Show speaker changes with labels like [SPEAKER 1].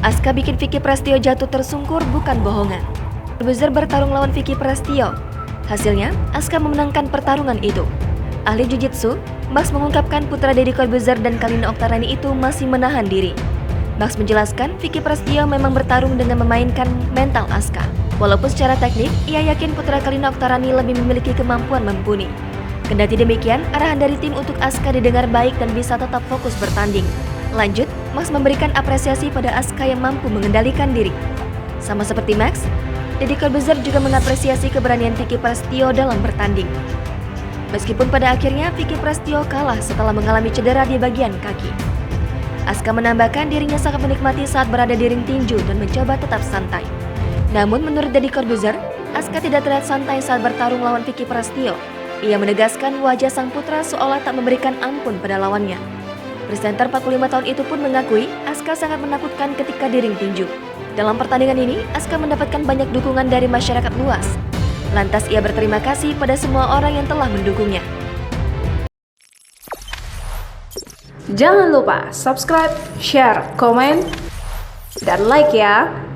[SPEAKER 1] Aska bikin Vicky Prestio jatuh tersungkur bukan bohongan. Corbuzier bertarung lawan Vicky Prestio. Hasilnya, Aska memenangkan pertarungan itu. Ahli Jiu-Jitsu, Max mengungkapkan putra Deddy Corbuzier dan Kalina Oktarani itu masih menahan diri. Max menjelaskan Vicky Prestio memang bertarung dengan memainkan mental Aska. Walaupun secara teknik, ia yakin putra Kalina Oktarani lebih memiliki kemampuan mumpuni. Kendati demikian, arahan dari tim untuk Aska didengar baik dan bisa tetap fokus bertanding. Lanjut, Max memberikan apresiasi pada Aska yang mampu mengendalikan diri. Sama seperti Max, Deddy Corbuzier juga mengapresiasi keberanian Vicky Prestio dalam bertanding. Meskipun pada akhirnya Vicky Prestio kalah setelah mengalami cedera di bagian kaki. Aska menambahkan dirinya sangat menikmati saat berada di ring tinju dan mencoba tetap santai. Namun menurut Deddy Corbuzier, Aska tidak terlihat santai saat bertarung lawan Vicky Prestio. Ia menegaskan wajah sang putra seolah tak memberikan ampun pada lawannya. Presenter 45 tahun itu pun mengakui Aska sangat menakutkan ketika di ring tinju. Dalam pertandingan ini, Aska mendapatkan banyak dukungan dari masyarakat luas. Lantas ia berterima kasih pada semua orang yang telah mendukungnya.
[SPEAKER 2] Jangan lupa subscribe, share, komen, dan like ya!